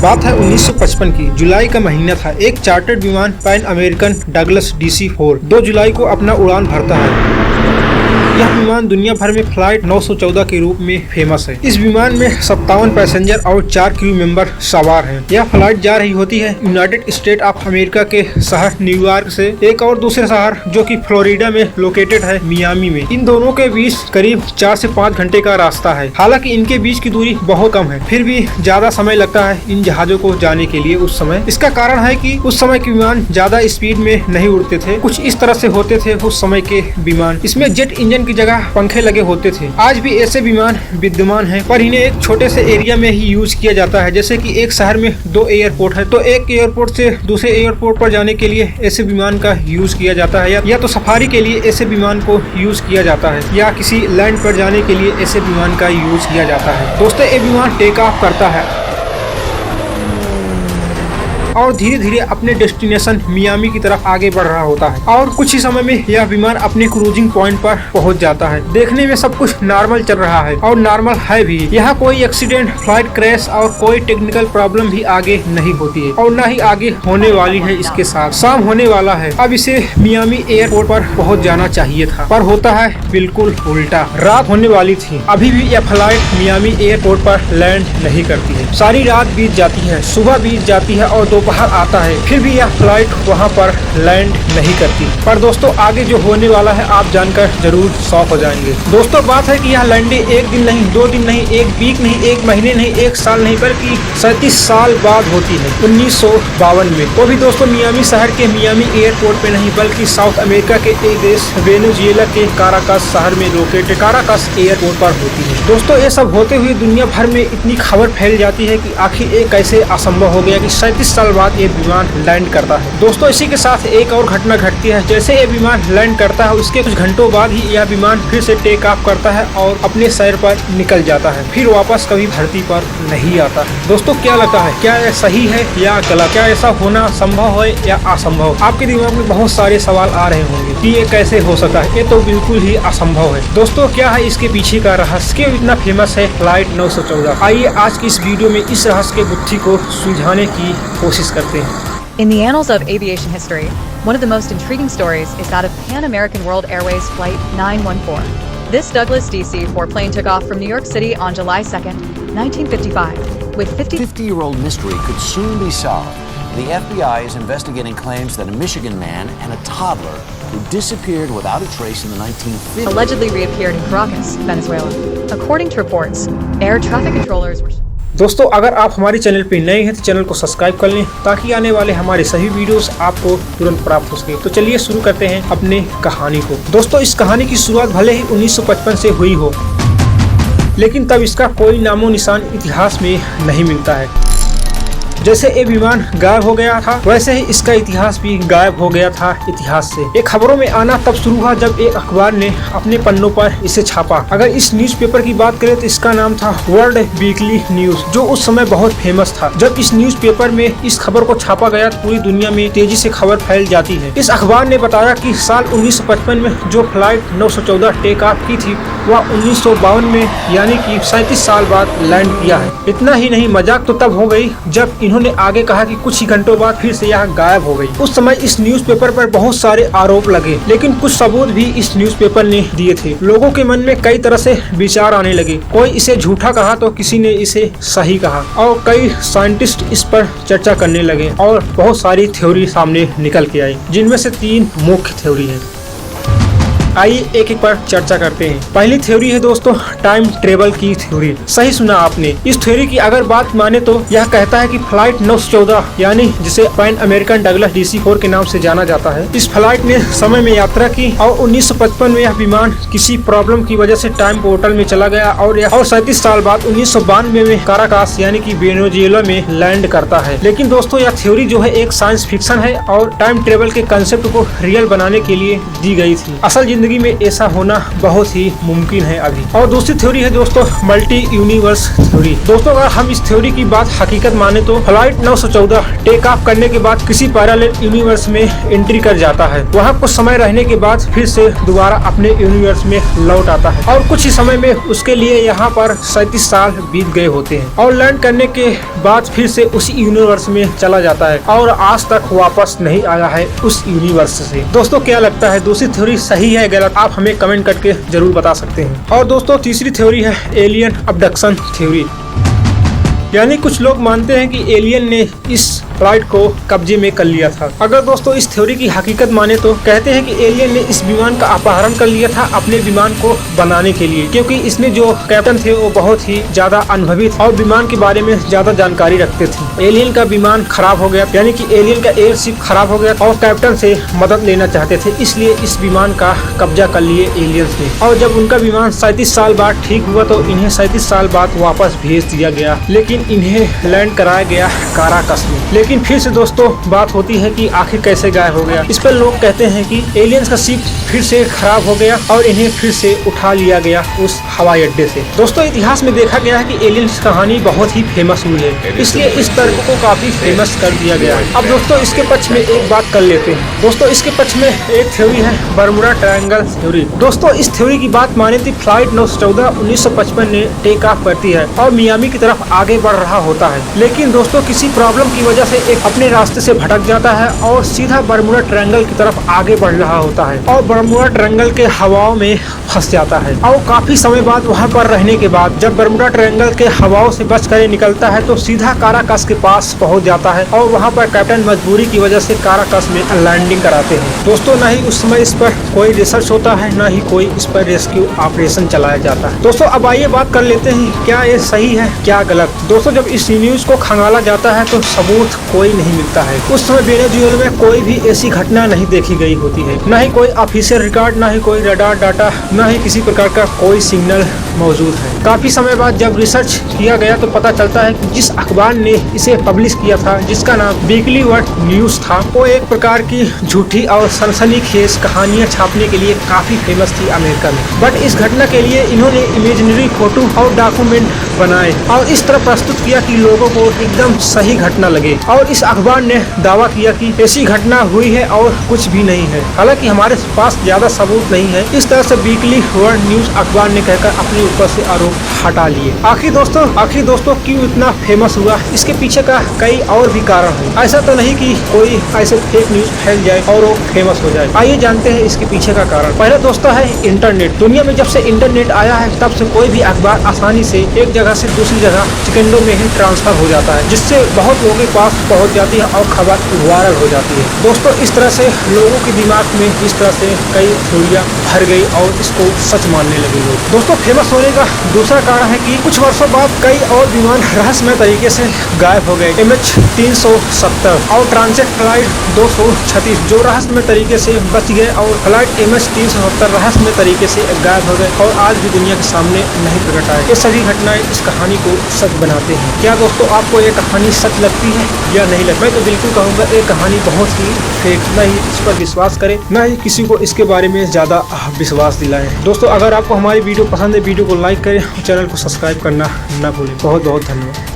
बात है 1955 की। जुलाई का महीना था। एक चार्टर्ड विमान पैन अमेरिकन डगलस DC-4 2 जुलाई को अपना उड़ान भरता है। यह विमान दुनिया भर में फ्लाइट 914 के रूप में फेमस है। इस विमान में 57 पैसेंजर और 4 क्रू मेंबर सवार हैं। यह फ्लाइट जा रही होती है यूनाइटेड स्टेट ऑफ अमेरिका के शहर न्यूयॉर्क से एक और दूसरे शहर जो कि फ्लोरिडा में लोकेटेड है, मियामी में। इन दोनों के बीच करीब 4 से 5 घंटे का रास्ता है। हालांकि इनके बीच की दूरी बहुत कम है, फिर भी ज्यादा समय लगता है इन जहाजों को जाने के लिए उस समय। इसका कारण है कि उस समय के विमान ज्यादा स्पीड में नहीं उड़ते थे। कुछ इस तरह से होते थे उस समय के विमान। इसमें जेट इंजन की जगह पंखे लगे होते थे। आज भी ऐसे विमान विद्यमान हैं, पर इन्हें एक छोटे से एरिया में ही यूज किया जाता है। जैसे कि एक शहर में 2 एयरपोर्ट है, तो एक एयरपोर्ट से दूसरे एयरपोर्ट पर जाने के लिए ऐसे विमान का यूज किया जाता है, या तो सफारी के लिए ऐसे विमान को यूज किया जाता है, या किसी लैंड पर जाने के लिए ऐसे विमान का यूज किया जाता है। दोस्तों, ये विमान टेक ऑफ करता है और धीरे धीरे अपने डेस्टिनेशन मियामी की तरफ आगे बढ़ रहा होता है और कुछ ही समय में यह विमान अपने क्रूजिंग पॉइंट पर पहुंच जाता है। देखने में सब कुछ नॉर्मल चल रहा है और नॉर्मल है भी। यहाँ कोई एक्सीडेंट, फ्लाइट क्रैश और कोई टेक्निकल प्रॉब्लम भी आगे नहीं होती है और न ही आगे होने वाली है। इसके साथ शाम होने वाला है। अब इसे मियामी एयरपोर्ट पर पहुँच जाना चाहिए था, पर होता है बिल्कुल उल्टा। रात होने वाली थी, अभी भी यह फ्लाइट मियामी एयरपोर्ट पर लैंड नहीं करती है। सारी रात बीत जाती है, सुबह बीत जाती है और बाहर आता है, फिर भी यह फ्लाइट वहां पर लैंड नहीं करती। पर दोस्तों, आगे जो होने वाला है आप जानकर जरूर शॉक हो जाएंगे। दोस्तों, बात है कि यह लैंडिंग 1 दिन नहीं, 2 दिन नहीं, 1 वीक नहीं, 1 महीने नहीं, 1 साल नहीं, बल्कि 37 साल बाद होती है 1952 में। वो भी दोस्तों मियामी शहर के मियामी एयरपोर्ट पे नहीं, बल्कि साउथ अमेरिका के एक देश वेनेजुएला के काराकास शहर में लोकेटेड काराकास एयरपोर्ट पर होती है। दोस्तों, ये सब होते हुए दुनिया भर में इतनी खबर फैल जाती है कि आखिर ये कैसे असंभव हो गया कि 37 साल बाद ये विमान लैंड करता है। दोस्तों, इसी के साथ एक और घटना घटती है। जैसे ये विमान लैंड करता है, उसके कुछ घंटों बाद ही यह विमान फिर से टेक ऑफ करता है और अपने सैर पर निकल जाता है, फिर वापस कभी धरती पर नहीं आता है। दोस्तों, क्या लगता है, क्या यह सही है या गलत? क्या ऐसा होना संभव है या असंभव? आपके दिमाग में बहुत सारे सवाल आ रहे होंगे कि ये कैसे हो सकता है। ये तो बिल्कुल ही असंभव है। दोस्तों, क्या है इसके पीछे का रहस्य, क्यों इतना फेमस है फ्लाइट 914? आइए आज की इस वीडियो में इस रहस्य के गुत्थी को सुलझाने की कोशिश करते हैं। In the annals of aviation history, one of the most intriguing stories is that of Pan American World Airways Flight 914. This Douglas DC-4 plane took off from New York City on July 2nd, 1955, with 50-year-old mystery could soon be solved. The FBI is investigating claims that a Michigan man and a toddler who disappeared without a trace in the 1950s allegedly reappeared in Caracas, Venezuela. According to reports, air traffic controllers were दोस्तों, अगर आप हमारे channel पे नए हैं तो channel को subscribe कर लें ताकि आने वाले हमारे सभी वीडियोस आपको तुरंत प्राप्त हो सके। तो चलिए शुरू करते हैं अपने कहानी को। दोस्तों, इस कहानी की शुरुआत भले ही 1955 से हुई हो, लेकिन तब इसका कोई नामो निशान इतिहास में नहीं मिलता है। जैसे ये विमान गायब हो गया था, वैसे ही इसका इतिहास भी गायब हो गया था इतिहास से। ये खबरों में आना तब शुरू हुआ जब एक अखबार ने अपने पन्नों पर इसे छापा। अगर इस न्यूज़पेपर की बात करें तो इसका नाम था वर्ल्ड वीकली न्यूज, जो उस समय बहुत फेमस था। जब इस न्यूज़पेपर में इस खबर को छापा गया तो पूरी दुनिया में तेजी से खबर फैल जाती है। इस अखबार ने बताया कि साल 1955 में जो फ्लाइट 914 टेक ऑफ की थी, वह 1952 में यानी कि 37 साल बाद लैंड किया है। इतना ही नहीं, मजाक तो तब हो गई जब इन्होंने आगे कहा कि कुछ ही घंटों बाद फिर से यह गायब हो गई। उस समय इस न्यूज़पेपर पर बहुत सारे आरोप लगे, लेकिन कुछ सबूत भी इस न्यूज़पेपर ने दिए थे। लोगों के मन में कई तरह से विचार आने लगे। कोई इसे झूठा कहा तो किसी ने इसे सही कहा और कई साइंटिस्ट इस पर चर्चा करने लगे और बहुत सारी थ्योरी सामने निकल के आई, जिनमें से 3 मुख्य थ्योरी है। आइए एक एक पर चर्चा करते हैं। पहली थ्योरी है दोस्तों टाइम ट्रेवल की थ्योरी। सही सुना आपने। इस थ्योरी की अगर बात माने तो यह कहता है कि फ्लाइट 914 यानी जिसे पैन अमेरिकन डगलस DC-4 के नाम से जाना जाता है, इस फ्लाइट ने समय में यात्रा की और 1955 में यह विमान किसी प्रॉब्लम की वजह से टाइम पोर्टल में चला गया और 37 साल बाद 1992 में काराकास यानी कि वेनेजुएला में लैंड करता है। लेकिन दोस्तों, यह थ्योरी जो है एक साइंस फिक्शन है और टाइम ट्रेवल के कंसेप्ट को रियल बनाने के लिए दी गई थी। असल जिंदगी में ऐसा होना बहुत ही मुमकिन है अभी। और दूसरी थ्योरी है दोस्तों मल्टी यूनिवर्स थ्योरी। दोस्तों अगर हम इस थ्योरी की बात हकीकत माने तो फ्लाइट 914 टेक ऑफ करने के बाद किसी पैरेलल यूनिवर्स में एंट्री कर जाता है। वहाँ कुछ समय रहने के बाद फिर से दोबारा अपने यूनिवर्स में लौट आता है और कुछ ही समय में उसके लिए यहाँ पर 37 साल बीत गए होते हैं और लैंड करने के बाद फिर से उसी यूनिवर्स में चला जाता है और आज तक वापस नहीं आया है उस यूनिवर्स से। दोस्तों क्या लगता है दूसरी थ्योरी सही है गलत, आप हमें कमेंट करके जरूर बता सकते हैं। और दोस्तों तीसरी थ्योरी है एलियन अबडक्शन थ्योरी। यानी कुछ लोग मानते हैं कि एलियन ने इस फ्लाइट को कब्जे में कर लिया था। अगर दोस्तों इस थ्योरी की हकीकत माने तो कहते हैं कि एलियन ने इस विमान का अपहरण कर लिया था अपने विमान को बनाने के लिए, क्योंकि इसमें जो कैप्टन थे वो बहुत ही ज्यादा अनुभवी और विमान के बारे में ज्यादा जानकारी रखते थे। एलियन का विमान खराब हो गया, यानी कि एलियन का एयरशिप खराब हो गया और कैप्टन से मदद लेना चाहते थे, इसलिए इस विमान का कब्जा कर लिए एलियंस ने। और जब उनका विमान 37 साल बाद ठीक हुआ तो इन्हें 37 साल बाद वापस भेज दिया गया, लेकिन इन्हें लैंड कराया गया काराकस में। लेकिन फिर से दोस्तों बात होती है कि आखिर कैसे गायब हो गया। इस पर लोग कहते हैं कि एलियंस का शिप फिर से खराब हो गया और इन्हें फिर से उठा लिया गया उस हवाई अड्डे से। दोस्तों इतिहास में देखा गया है कि एलियंस कहानी बहुत ही फेमस हुई है, इसलिए इस तर्क को काफी फेमस कर दिया गया है। अब दोस्तों इसके पक्ष में एक बात कर लेते हैं। दोस्तों इसके पक्ष में एक थ्योरी है बरमुडा ट्रायंगल थ्योरी। दोस्तों इस थ्योरी की बात माने तो फ्लाइट 914 1955 ने टेक ऑफ करती है और मियामी की तरफ आगे बढ़ रहा होता है, लेकिन दोस्तों किसी प्रॉब्लम की वजह से एक अपने रास्ते से भटक जाता है और सीधा बरमुडा ट्रायंगल की तरफ आगे बढ़ रहा होता है और बरमुडा ट्रायंगल के हवाओं में फंस जाता है। और काफी समय बाद वहां पर रहने के बाद जब बरमुडा ट्रायंगल के हवाओं से बच कर निकलता है तो सीधा काराकस के पास पहुंच जाता है और वहां पर कैप्टन मजबूरी की वजह से काराकस में लैंडिंग कराते हैं। दोस्तों न ही उस समय इस पर कोई रिसर्च होता है, न ही कोई इस पर रेस्क्यू ऑपरेशन चलाया जाता है। दोस्तों अब आइए बात कर लेते हैं क्या ये सही है क्या गलत। दोस्तों जब इस न्यूज को खंगाला जाता है तो सबूत कोई नहीं मिलता है। उस समय वेनेजुएला में कोई भी ऐसी घटना नहीं देखी गई होती है, न ही कोई ऑफिशियल रिकॉर्ड, न ही कोई रडार डाटा, न ही किसी प्रकार का कोई सिग्नल मौजूद है। काफी समय बाद जब रिसर्च किया गया तो पता चलता है कि जिस अखबार ने इसे पब्लिश किया था जिसका नाम वीकली वर्ल्ड न्यूज था, वो एक प्रकार की झूठी और सनसनीखेज कहानियां छापने के लिए काफी फेमस थी अमेरिका में। बट इस घटना के लिए इन्होंने इमेजिनरी फोटो और डॉक्यूमेंट बनाए और इस तरह प्रस्तुत किया कि लोगों को एकदम सही घटना लगे। और इस अखबार ने दावा किया कि ऐसी घटना हुई है और कुछ भी नहीं है, हालांकि हमारे पास ज्यादा सबूत नहीं है। इस तरह से वीकली वर्ल्ड न्यूज अखबार ने कहकर अपने ऊपर से आरोप हटा लिए। आखिर दोस्तों क्यों इतना फेमस हुआ, इसके पीछे का कई और भी कारण है। ऐसा तो नहीं कि कोई ऐसे फेक न्यूज फैल जाए और वो फेमस हो जाए। आइए जानते हैं इसके पीछे का कारण। पहला दोस्तों है इंटरनेट। दुनिया में जब से इंटरनेट आया है तब से कोई भी अखबार आसानी से एक जगह से दूसरी जगह सेकंडों में ही ट्रांसफर हो जाता है, जिससे बहुत लोगों के पास पहुंच जाती है और खबर वायरल हो जाती है। दोस्तों इस तरह से लोगों के दिमाग में इस तरह से कई थ्योरियां भर गई और इसको सच मानने लगे लोग। दोस्तों फेमस होने का दूसरा कारण है कि कुछ वर्षों बाद कई और विमान रहस्यमय तरीके से गायब हो गए। MH370 और ट्रांजिट फ्लाइट 236 जो रहस्यमय तरीके से बच गए और फ्लाइट MH370 रहस्यमय तरीके से गायब हो गए और आज भी दुनिया के सामने नहीं प्रकट आए। ये सभी घटनाएं इस कहानी को सच बनाते हैं। क्या दोस्तों आपको ये कहानी सच लगती है या नहीं लगती? मैं तो बिल्कुल कहूँगा ये कहानी बहुत ही फेक, न ही इस पर विश्वास करें न ही किसी को इसके बारे में ज्यादा विश्वास दिलाएं। दोस्तों अगर आपको हमारी वीडियो पसंद है वीडियो को लाइक करें और चैनल को सब्सक्राइब करना न भूलें। बहुत बहुत धन्यवाद।